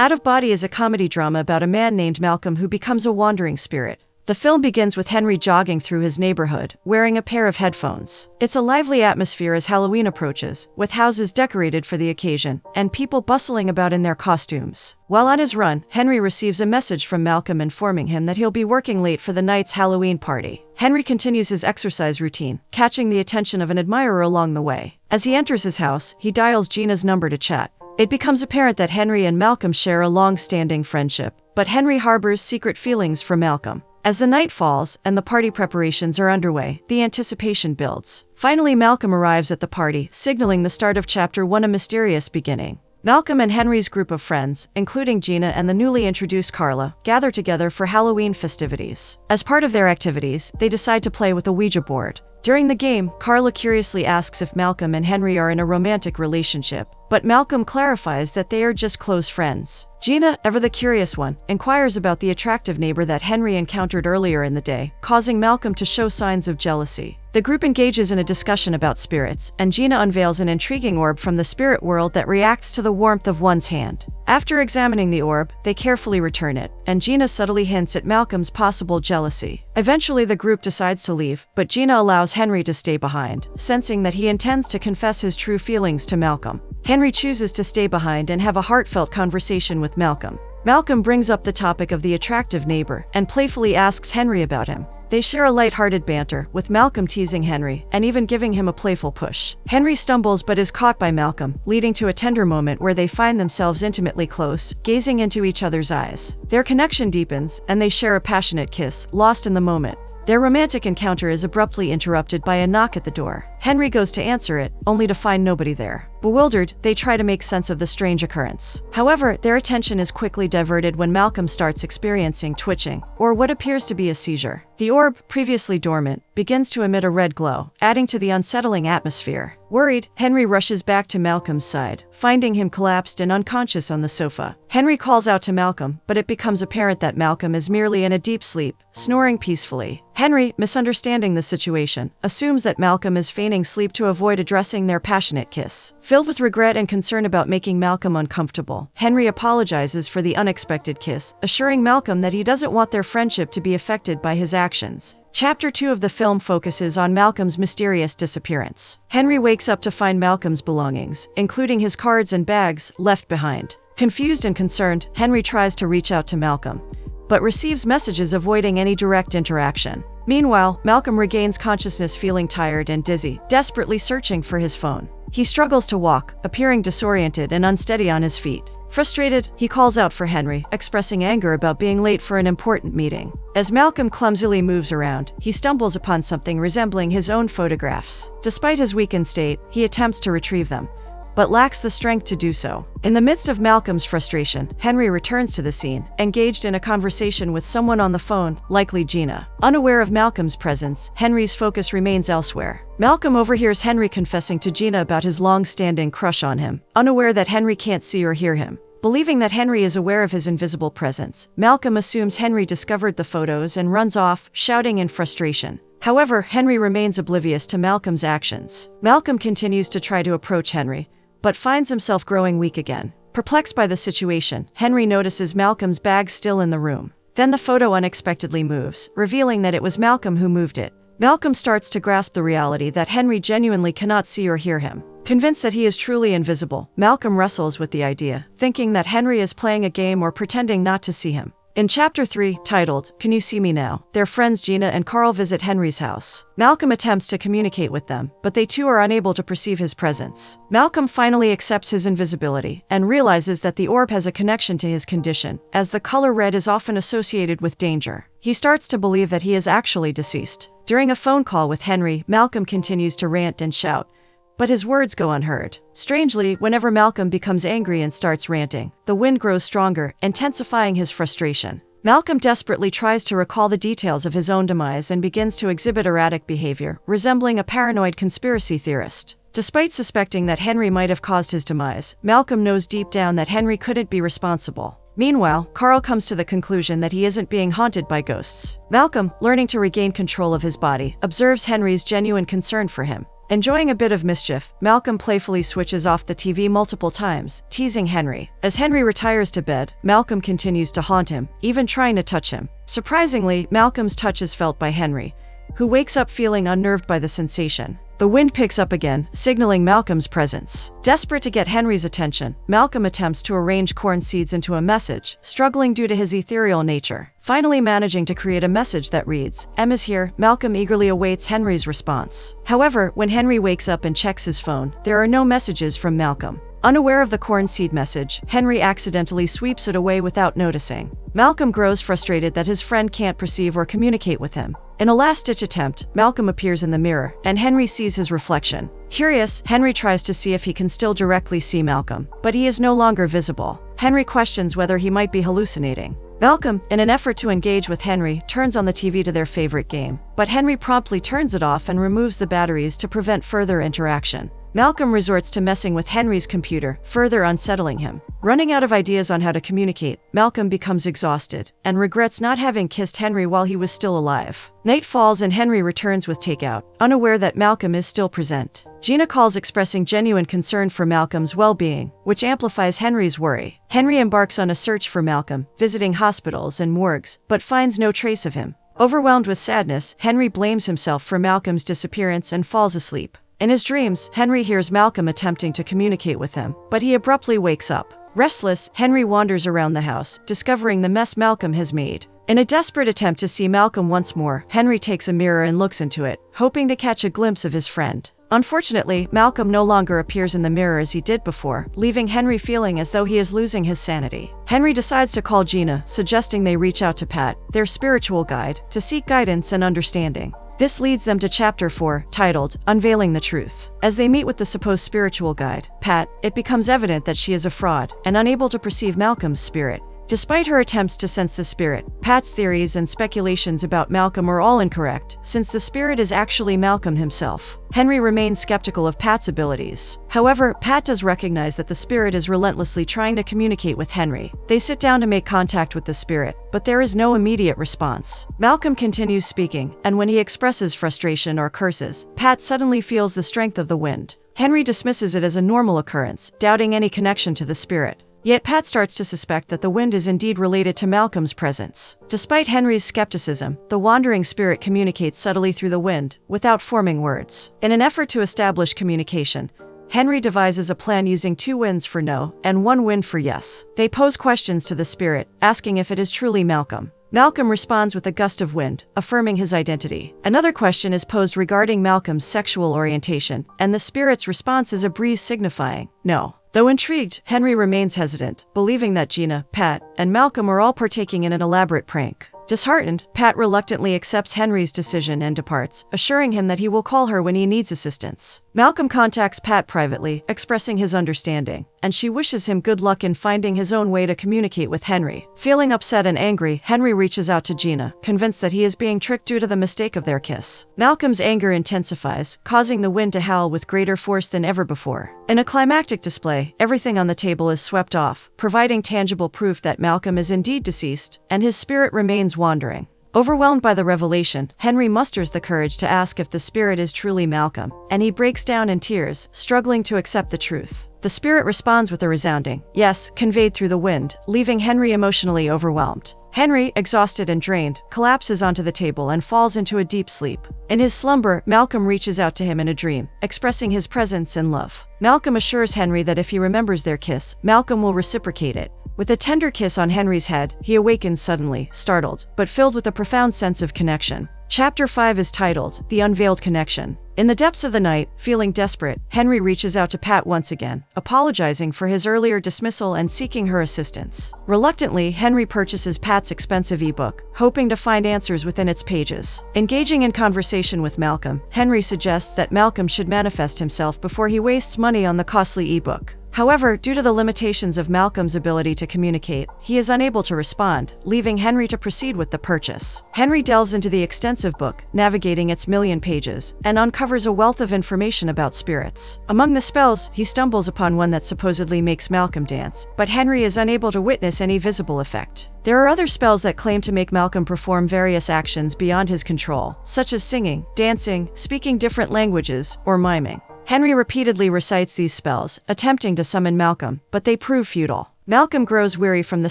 Out of Body is a comedy drama about a man named Malcolm who becomes a wandering spirit. The film begins with Henry jogging through his neighborhood, wearing a pair of headphones. It's a lively atmosphere as Halloween approaches, with houses decorated for the occasion, and people bustling about in their costumes. While on his run, Henry receives a message from Malcolm informing him that he'll be working late for the night's Halloween party. Henry continues his exercise routine, catching the attention of an admirer along the way. As he enters his house, he dials Gina's number to chat. It becomes apparent that Henry and Malcolm share a long-standing friendship, but Henry harbors secret feelings for Malcolm. As the night falls and the party preparations are underway, the anticipation builds. Finally, Malcolm arrives at the party, signaling the start of Chapter 1, a mysterious beginning. Malcolm and Henry's group of friends, including Gina and the newly introduced Carla, gather together for Halloween festivities. As part of their activities, they decide to play with a Ouija board. During the game, Carla curiously asks if Malcolm and Henry are in a romantic relationship, but Malcolm clarifies that they are just close friends. Gina, ever the curious one, inquires about the attractive neighbor that Henry encountered earlier in the day, causing Malcolm to show signs of jealousy. The group engages in a discussion about spirits, and Gina unveils an intriguing orb from the spirit world that reacts to the warmth of one's hand. After examining the orb, they carefully return it, and Gina subtly hints at Malcolm's possible jealousy. Eventually, the group decides to leave, but Gina allows Henry to stay behind, sensing that he intends to confess his true feelings to Malcolm. Henry chooses to stay behind and have a heartfelt conversation with Malcolm. Malcolm brings up the topic of the attractive neighbor and playfully asks Henry about him. They share a light-hearted banter, with Malcolm teasing Henry and even giving him a playful push. Henry stumbles but is caught by Malcolm, leading to a tender moment where they find themselves intimately close, gazing into each other's eyes. Their connection deepens, and they share a passionate kiss, lost in the moment. Their romantic encounter is abruptly interrupted by a knock at the door. Henry goes to answer it, only to find nobody there. Bewildered, they try to make sense of the strange occurrence. However, their attention is quickly diverted when Malcolm starts experiencing twitching, or what appears to be a seizure. The orb, previously dormant, begins to emit a red glow, adding to the unsettling atmosphere. Worried, Henry rushes back to Malcolm's side, finding him collapsed and unconscious on the sofa. Henry calls out to Malcolm, but it becomes apparent that Malcolm is merely in a deep sleep, snoring peacefully. Henry, misunderstanding the situation, assumes that Malcolm is feigning sleep to avoid addressing their passionate kiss. Filled with regret and concern about making Malcolm uncomfortable, Henry apologizes for the unexpected kiss, assuring Malcolm that he doesn't want their friendship to be affected by his actions. Chapter 2 of the film focuses on Malcolm's mysterious disappearance. Henry wakes up to find Malcolm's belongings, including his cards and bags, left behind. Confused and concerned, Henry tries to reach out to Malcolm, but receives messages avoiding any direct interaction. Meanwhile, Malcolm regains consciousness feeling tired and dizzy, desperately searching for his phone. He struggles to walk, appearing disoriented and unsteady on his feet. Frustrated, he calls out for Henry, expressing anger about being late for an important meeting. As Malcolm clumsily moves around, he stumbles upon something resembling his own photographs. Despite his weakened state, he attempts to retrieve them, but lacks the strength to do so. In the midst of Malcolm's frustration, Henry returns to the scene, engaged in a conversation with someone on the phone, likely Gina. Unaware of Malcolm's presence, Henry's focus remains elsewhere. Malcolm overhears Henry confessing to Gina about his long-standing crush on him, unaware that Henry can't see or hear him. Believing that Henry is aware of his invisible presence, Malcolm assumes Henry discovered the photos and runs off, shouting in frustration. However, Henry remains oblivious to Malcolm's actions. Malcolm continues to try to approach Henry, but finds himself growing weak again. Perplexed by the situation, Henry notices Malcolm's bag still in the room. Then the photo unexpectedly moves, revealing that it was Malcolm who moved it. Malcolm starts to grasp the reality that Henry genuinely cannot see or hear him. Convinced that he is truly invisible, Malcolm wrestles with the idea, thinking that Henry is playing a game or pretending not to see him. In Chapter 3, titled, Can You See Me Now?, their friends Gina and Carl visit Henry's house. Malcolm attempts to communicate with them, but they too are unable to perceive his presence. Malcolm finally accepts his invisibility and realizes that the orb has a connection to his condition, as the color red is often associated with danger. He starts to believe that he is actually deceased. During a phone call with Henry, Malcolm continues to rant and shout, but his words go unheard. Strangely, whenever Malcolm becomes angry and starts ranting, the wind grows stronger, intensifying his frustration. Malcolm desperately tries to recall the details of his own demise and begins to exhibit erratic behavior, resembling a paranoid conspiracy theorist. Despite suspecting that Henry might have caused his demise, Malcolm knows deep down that Henry couldn't be responsible. Meanwhile, Carl comes to the conclusion that he isn't being haunted by ghosts. Malcolm, learning to regain control of his body, observes Henry's genuine concern for him. Enjoying a bit of mischief, Malcolm playfully switches off the TV multiple times, teasing Henry. As Henry retires to bed, Malcolm continues to haunt him, even trying to touch him. Surprisingly, Malcolm's touch is felt by Henry, who wakes up feeling unnerved by the sensation. The wind picks up again, signaling Malcolm's presence. Desperate to get Henry's attention, Malcolm attempts to arrange corn seeds into a message, struggling due to his ethereal nature. Finally managing to create a message that reads, "M is here." Malcolm eagerly awaits Henry's response. However, when Henry wakes up and checks his phone, there are no messages from Malcolm. Unaware of the corn seed message, Henry accidentally sweeps it away without noticing. Malcolm grows frustrated that his friend can't perceive or communicate with him. In a last-ditch attempt, Malcolm appears in the mirror, and Henry sees his reflection. Curious, Henry tries to see if he can still directly see Malcolm, but he is no longer visible. Henry questions whether he might be hallucinating. Malcolm, in an effort to engage with Henry, turns on the TV to their favorite game, but Henry promptly turns it off and removes the batteries to prevent further interaction. Malcolm resorts to messing with Henry's computer, further unsettling him. Running out of ideas on how to communicate, Malcolm becomes exhausted and regrets not having kissed Henry while he was still alive. Night falls and Henry returns with takeout, unaware that Malcolm is still present. Gina calls expressing genuine concern for Malcolm's well-being, which amplifies Henry's worry. Henry embarks on a search for Malcolm, visiting hospitals and morgues, but finds no trace of him. Overwhelmed with sadness, Henry blames himself for Malcolm's disappearance and falls asleep. In his dreams, Henry hears Malcolm attempting to communicate with him, but he abruptly wakes up. Restless, Henry wanders around the house, discovering the mess Malcolm has made. In a desperate attempt to see Malcolm once more, Henry takes a mirror and looks into it, hoping to catch a glimpse of his friend. Unfortunately, Malcolm no longer appears in the mirror as he did before, leaving Henry feeling as though he is losing his sanity. Henry decides to call Gina, suggesting they reach out to Pat, their spiritual guide, to seek guidance and understanding. This leads them to Chapter 4, titled, Unveiling the Truth. As they meet with the supposed spiritual guide, Pat, it becomes evident that she is a fraud and unable to perceive Malcolm's spirit. Despite her attempts to sense the spirit, Pat's theories and speculations about Malcolm are all incorrect, since the spirit is actually Malcolm himself. Henry remains skeptical of Pat's abilities. However, Pat does recognize that the spirit is relentlessly trying to communicate with Henry. They sit down to make contact with the spirit, but there is no immediate response. Malcolm continues speaking, and when he expresses frustration or curses, Pat suddenly feels the strength of the wind. Henry dismisses it as a normal occurrence, doubting any connection to the spirit. Yet Pat starts to suspect that the wind is indeed related to Malcolm's presence. Despite Henry's skepticism, the wandering spirit communicates subtly through the wind, without forming words. In an effort to establish communication, Henry devises a plan using 2 winds for no and 1 wind for yes. They pose questions to the spirit, asking if it is truly Malcolm. Malcolm responds with a gust of wind, affirming his identity. Another question is posed regarding Malcolm's sexual orientation, and the spirit's response is a breeze signifying no. Though intrigued, Henry remains hesitant, believing that Gina, Pat, and Malcolm are all partaking in an elaborate prank. Disheartened, Pat reluctantly accepts Henry's decision and departs, assuring him that he will call her when he needs assistance. Malcolm contacts Pat privately, expressing his understanding, and she wishes him good luck in finding his own way to communicate with Henry. Feeling upset and angry, Henry reaches out to Gina, convinced that he is being tricked due to the mistake of their kiss. Malcolm's anger intensifies, causing the wind to howl with greater force than ever before. In a climactic display, everything on the table is swept off, providing tangible proof that Malcolm is indeed deceased, and his spirit remains wandering. Overwhelmed by the revelation, Henry musters the courage to ask if the spirit is truly Malcolm, and he breaks down in tears, struggling to accept the truth. The spirit responds with a resounding yes, conveyed through the wind, leaving Henry emotionally overwhelmed. Henry, exhausted and drained, collapses onto the table and falls into a deep sleep. In his slumber, Malcolm reaches out to him in a dream, expressing his presence and love. Malcolm assures Henry that if he remembers their kiss, Malcolm will reciprocate it. With a tender kiss on Henry's head, he awakens suddenly, startled, but filled with a profound sense of connection. Chapter 5 is titled, The Unveiled Connection. In the depths of the night, feeling desperate, Henry reaches out to Pat once again, apologizing for his earlier dismissal and seeking her assistance. Reluctantly, Henry purchases Pat's expensive ebook, hoping to find answers within its pages. Engaging in conversation with Malcolm, Henry suggests that Malcolm should manifest himself before he wastes money on the costly ebook. However, due to the limitations of Malcolm's ability to communicate, he is unable to respond, leaving Henry to proceed with the purchase. Henry delves into the extensive book, navigating its million pages, and uncovers a wealth of information about spirits. Among the spells, he stumbles upon one that supposedly makes Malcolm dance, but Henry is unable to witness any visible effect. There are other spells that claim to make Malcolm perform various actions beyond his control, such as singing, dancing, speaking different languages, or miming. Henry repeatedly recites these spells, attempting to summon Malcolm, but they prove futile. Malcolm grows weary from the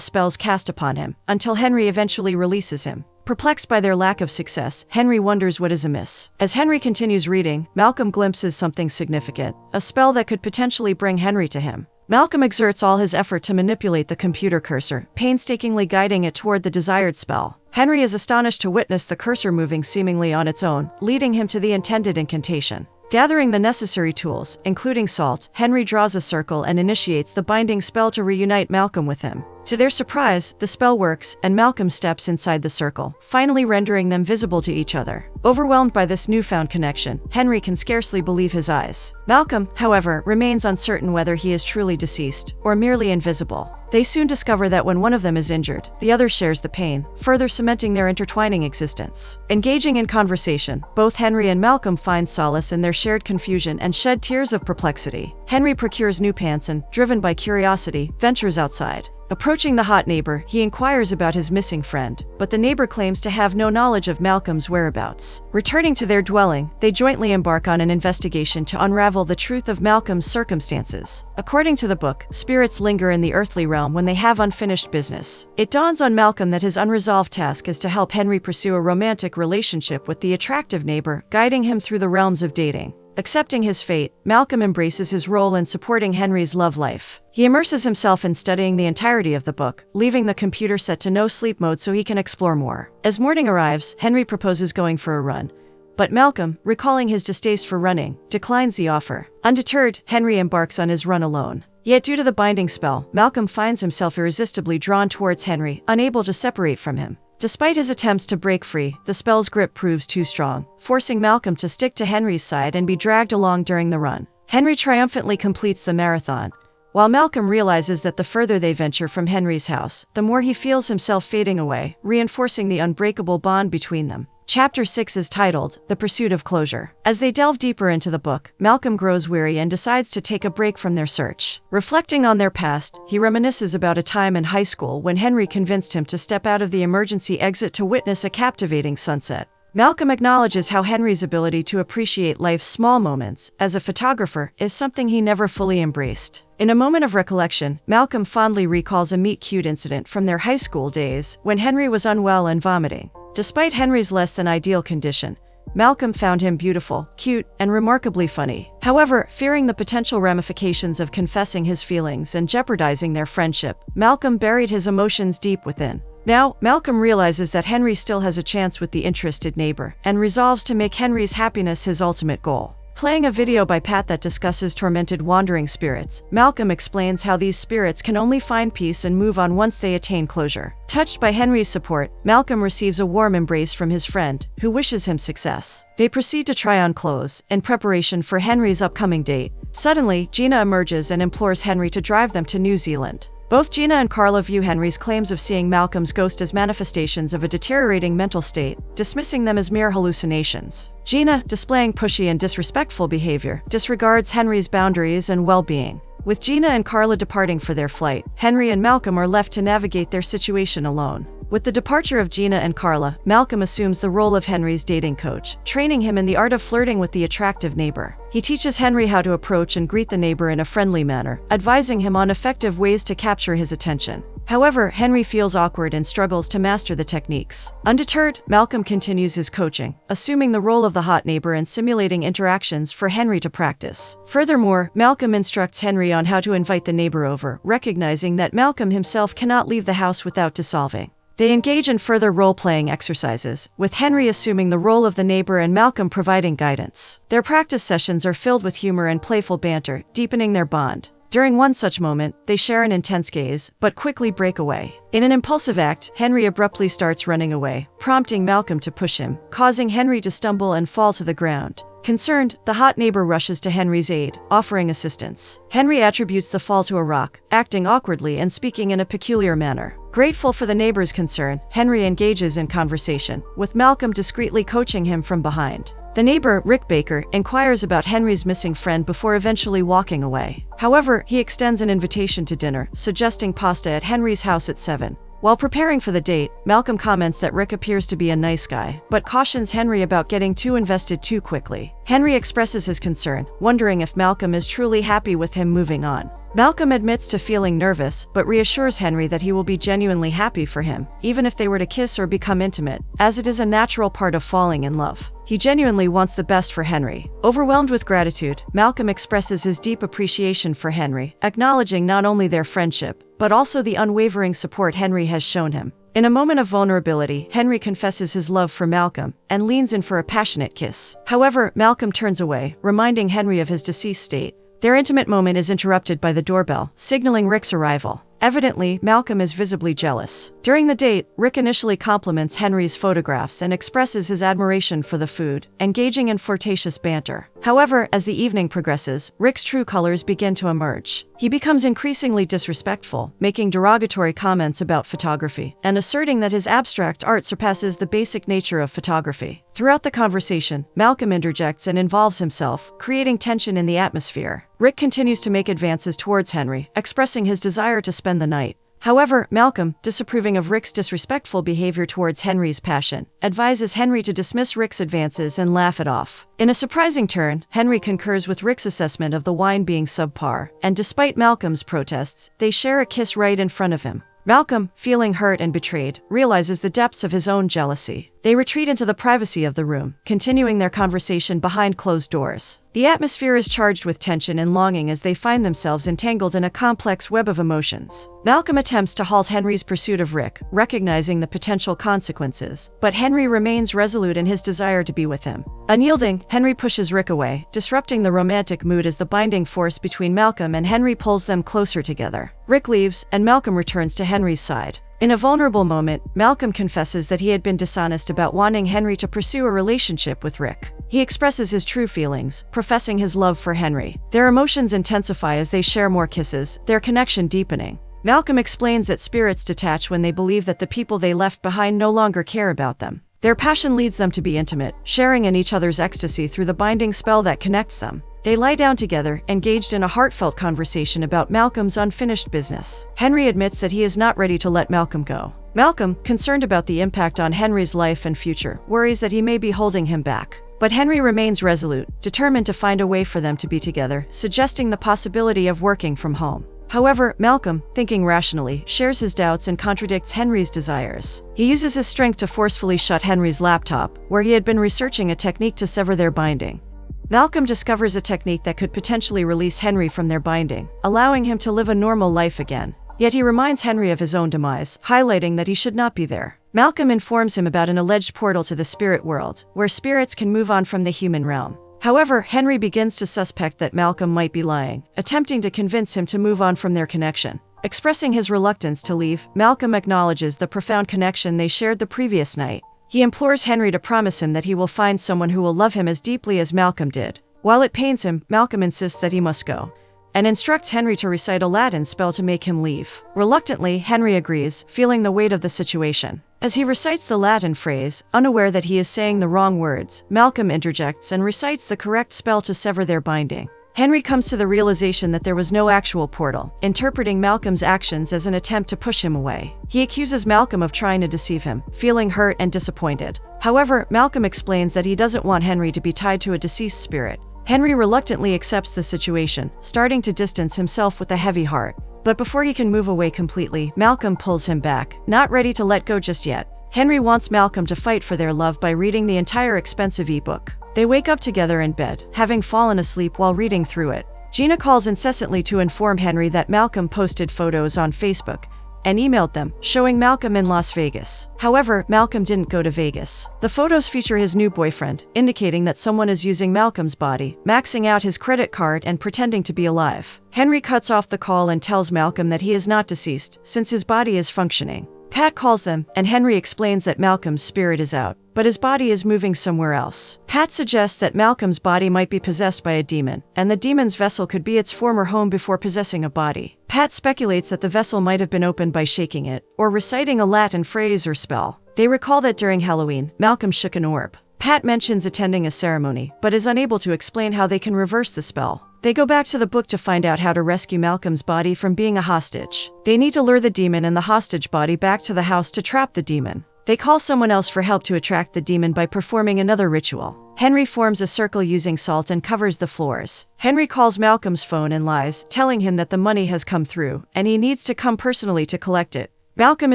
spells cast upon him, until Henry eventually releases him. Perplexed by their lack of success, Henry wonders what is amiss. As Henry continues reading, Malcolm glimpses something significant, a spell that could potentially bring Henry to him. Malcolm exerts all his effort to manipulate the computer cursor, painstakingly guiding it toward the desired spell. Henry is astonished to witness the cursor moving seemingly on its own, leading him to the intended incantation. Gathering the necessary tools, including salt, Henry draws a circle and initiates the binding spell to reunite Malcolm with him. To their surprise, the spell works, and Malcolm steps inside the circle, finally rendering them visible to each other. Overwhelmed by this newfound connection, Henry can scarcely believe his eyes. Malcolm, however, remains uncertain whether he is truly deceased, or merely invisible. They soon discover that when one of them is injured, the other shares the pain, further cementing their intertwining existence. Engaging in conversation, both Henry and Malcolm find solace in their shared confusion and shed tears of perplexity. Henry procures new pants and, driven by curiosity, ventures outside. Approaching the hot neighbor, he inquires about his missing friend, but the neighbor claims to have no knowledge of Malcolm's whereabouts. Returning to their dwelling, they jointly embark on an investigation to unravel the truth of Malcolm's circumstances. According to the book, spirits linger in the earthly realm when they have unfinished business. It dawns on Malcolm that his unresolved task is to help Henry pursue a romantic relationship with the attractive neighbor, guiding him through the realms of dating. Accepting his fate, Malcolm embraces his role in supporting Henry's love life. He immerses himself in studying the entirety of the book, leaving the computer set to no sleep mode so he can explore more. As morning arrives, Henry proposes going for a run. But Malcolm, recalling his distaste for running, declines the offer. Undeterred, Henry embarks on his run alone. Yet due to the binding spell, Malcolm finds himself irresistibly drawn towards Henry, unable to separate from him. Despite his attempts to break free, the spell's grip proves too strong, forcing Malcolm to stick to Henry's side and be dragged along during the run. Henry triumphantly completes the marathon, while Malcolm realizes that the further they venture from Henry's house, the more he feels himself fading away, reinforcing the unbreakable bond between them. Chapter 6 is titled, The Pursuit of Closure. As they delve deeper into the book, Malcolm grows weary and decides to take a break from their search. Reflecting on their past, he reminisces about a time in high school when Henry convinced him to step out of the emergency exit to witness a captivating sunset. Malcolm acknowledges how Henry's ability to appreciate life's small moments, as a photographer, is something he never fully embraced. In a moment of recollection, Malcolm fondly recalls a meet-cute incident from their high school days, when Henry was unwell and vomiting. Despite Henry's less-than-ideal condition, Malcolm found him beautiful, cute, and remarkably funny. However, fearing the potential ramifications of confessing his feelings and jeopardizing their friendship, Malcolm buried his emotions deep within. Now, Malcolm realizes that Henry still has a chance with the interested neighbor, and resolves to make Henry's happiness his ultimate goal. Playing a video by Pat that discusses tormented wandering spirits, Malcolm explains how these spirits can only find peace and move on once they attain closure. Touched by Henry's support, Malcolm receives a warm embrace from his friend, who wishes him success. They proceed to try on clothes, in preparation for Henry's upcoming date. Suddenly, Gina emerges and implores Henry to drive them to New Zealand. Both Gina and Carla view Henry's claims of seeing Malcolm's ghost as manifestations of a deteriorating mental state, dismissing them as mere hallucinations. Gina, displaying pushy and disrespectful behavior, disregards Henry's boundaries and well-being. With Gina and Carla departing for their flight, Henry and Malcolm are left to navigate their situation alone. With the departure of Gina and Carla, Malcolm assumes the role of Henry's dating coach, training him in the art of flirting with the attractive neighbor. He teaches Henry how to approach and greet the neighbor in a friendly manner, advising him on effective ways to capture his attention. However, Henry feels awkward and struggles to master the techniques. Undeterred, Malcolm continues his coaching, assuming the role of the hot neighbor and simulating interactions for Henry to practice. Furthermore, Malcolm instructs Henry on how to invite the neighbor over, recognizing that Malcolm himself cannot leave the house without dissolving. They engage in further role-playing exercises, with Henry assuming the role of the neighbor and Malcolm providing guidance. Their practice sessions are filled with humor and playful banter, deepening their bond. During one such moment, they share an intense gaze, but quickly break away. In an impulsive act, Henry abruptly starts running away, prompting Malcolm to push him, causing Henry to stumble and fall to the ground. Concerned, the hot neighbor rushes to Henry's aid, offering assistance. Henry attributes the fall to a rock, acting awkwardly and speaking in a peculiar manner. Grateful for the neighbor's concern, Henry engages in conversation, with Malcolm discreetly coaching him from behind. The neighbor, Rick Baker, inquires about Henry's missing friend before eventually walking away. However, he extends an invitation to dinner, suggesting pasta at Henry's house at 7. While preparing for the date, Malcolm comments that Rick appears to be a nice guy, but cautions Henry about getting too invested too quickly. Henry expresses his concern, wondering if Malcolm is truly happy with him moving on. Malcolm admits to feeling nervous, but reassures Henry that he will be genuinely happy for him, even if they were to kiss or become intimate, as it is a natural part of falling in love. He genuinely wants the best for Henry. Overwhelmed with gratitude, Malcolm expresses his deep appreciation for Henry, acknowledging not only their friendship, but also the unwavering support Henry has shown him. In a moment of vulnerability, Henry confesses his love for Malcolm and leans in for a passionate kiss. However, Malcolm turns away, reminding Henry of his deceased state. Their intimate moment is interrupted by the doorbell, signaling Rick's arrival. Evidently, Malcolm is visibly jealous. During the date, Rick initially compliments Henry's photographs and expresses his admiration for the food, engaging in flirtatious banter. However, as the evening progresses, Rick's true colors begin to emerge. He becomes increasingly disrespectful, making derogatory comments about photography, and asserting that his abstract art surpasses the basic nature of photography. Throughout the conversation, Malcolm interjects and involves himself, creating tension in the atmosphere. Rick continues to make advances towards Henry, expressing his desire to spend the night. However, Malcolm, disapproving of Rick's disrespectful behavior towards Henry's passion, advises Henry to dismiss Rick's advances and laugh it off. In a surprising turn, Henry concurs with Rick's assessment of the wine being subpar, and despite Malcolm's protests, they share a kiss right in front of him. Malcolm, feeling hurt and betrayed, realizes the depths of his own jealousy. They retreat into the privacy of the room, continuing their conversation behind closed doors. The atmosphere is charged with tension and longing as they find themselves entangled in a complex web of emotions. Malcolm attempts to halt Henry's pursuit of Rick, recognizing the potential consequences, but Henry remains resolute in his desire to be with him. Unyielding, Henry pushes Rick away, disrupting the romantic mood as the binding force between Malcolm and Henry pulls them closer together. Rick leaves, and Malcolm returns to Henry's side. In a vulnerable moment, Malcolm confesses that he had been dishonest about wanting Henry to pursue a relationship with Rick. He expresses his true feelings, professing his love for Henry. Their emotions intensify as they share more kisses, their connection deepening. Malcolm explains that spirits detach when they believe that the people they left behind no longer care about them. Their passion leads them to be intimate, sharing in each other's ecstasy through the binding spell that connects them. They lie down together, engaged in a heartfelt conversation about Malcolm's unfinished business. Henry admits that he is not ready to let Malcolm go. Malcolm, concerned about the impact on Henry's life and future, worries that he may be holding him back. But Henry remains resolute, determined to find a way for them to be together, suggesting the possibility of working from home. However, Malcolm, thinking rationally, shares his doubts and contradicts Henry's desires. He uses his strength to forcefully shut Henry's laptop, where he had been researching a technique to sever their binding. Malcolm discovers a technique that could potentially release Henry from their binding, allowing him to live a normal life again. Yet he reminds Henry of his own demise, highlighting that he should not be there. Malcolm informs him about an alleged portal to the spirit world, where spirits can move on from the human realm. However, Henry begins to suspect that Malcolm might be lying, attempting to convince him to move on from their connection. Expressing his reluctance to leave, Malcolm acknowledges the profound connection they shared the previous night. He implores Henry to promise him that he will find someone who will love him as deeply as Malcolm did. While it pains him, Malcolm insists that he must go, and instructs Henry to recite a Latin spell to make him leave. Reluctantly, Henry agrees, feeling the weight of the situation. As he recites the Latin phrase, unaware that he is saying the wrong words, Malcolm interjects and recites the correct spell to sever their binding. Henry comes to the realization that there was no actual portal, interpreting Malcolm's actions as an attempt to push him away. He accuses Malcolm of trying to deceive him, feeling hurt and disappointed. However, Malcolm explains that he doesn't want Henry to be tied to a deceased spirit. Henry reluctantly accepts the situation, starting to distance himself with a heavy heart. But before he can move away completely, Malcolm pulls him back, not ready to let go just yet. Henry wants Malcolm to fight for their love by reading the entire expensive ebook. They wake up together in bed, having fallen asleep while reading through it. Gina calls incessantly to inform Henry that Malcolm posted photos on Facebook and emailed them, showing Malcolm in Las Vegas. However, Malcolm didn't go to Vegas. The photos feature his new boyfriend, indicating that someone is using Malcolm's body, maxing out his credit card and pretending to be alive. Henry cuts off the call and tells Malcolm that he is not deceased, since his body is functioning. Pat calls them, and Henry explains that Malcolm's spirit is out, but his body is moving somewhere else. Pat suggests that Malcolm's body might be possessed by a demon, and the demon's vessel could be its former home before possessing a body. Pat speculates that the vessel might have been opened by shaking it, or reciting a Latin phrase or spell. They recall that during Halloween, Malcolm shook an orb. Pat mentions attending a ceremony, but is unable to explain how they can reverse the spell. They go back to the book to find out how to rescue Malcolm's body from being a hostage. They need to lure the demon and the hostage body back to the house to trap the demon. They call someone else for help to attract the demon by performing another ritual. Henry forms a circle using salt and covers the floors. Henry calls Malcolm's phone and lies, telling him that the money has come through, and he needs to come personally to collect it. Malcolm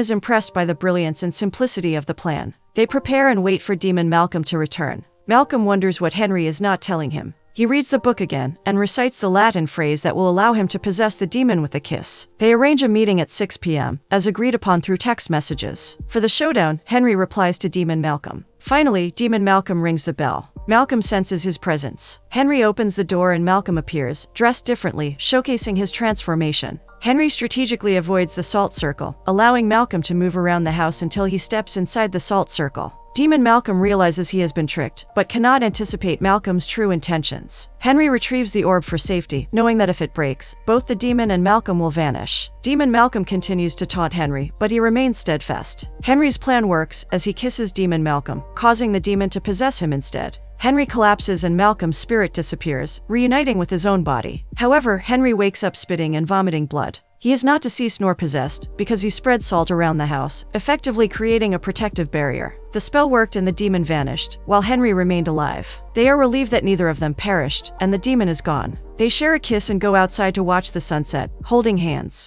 is impressed by the brilliance and simplicity of the plan. They prepare and wait for demon Malcolm to return. Malcolm wonders what Henry is not telling him. He reads the book again and recites the Latin phrase that will allow him to possess the demon with a kiss. They arrange a meeting at 6 p.m., as agreed upon through text messages. For the showdown, Henry replies to demon Malcolm. Finally, demon Malcolm rings the bell. Malcolm senses his presence. Henry opens the door and Malcolm appears, dressed differently, showcasing his transformation. Henry strategically avoids the salt circle, allowing Malcolm to move around the house until he steps inside the salt circle. Demon Malcolm realizes he has been tricked, but cannot anticipate Malcolm's true intentions. Henry retrieves the orb for safety, knowing that if it breaks, both the demon and Malcolm will vanish. Demon Malcolm continues to taunt Henry, but he remains steadfast. Henry's plan works, as he kisses demon Malcolm, causing the demon to possess him instead. Henry collapses and Malcolm's spirit disappears, reuniting with his own body. However, Henry wakes up spitting and vomiting blood. He is not deceased nor possessed, because he spread salt around the house, effectively creating a protective barrier. The spell worked and the demon vanished, while Henry remained alive. They are relieved that neither of them perished, and the demon is gone. They share a kiss and go outside to watch the sunset, holding hands.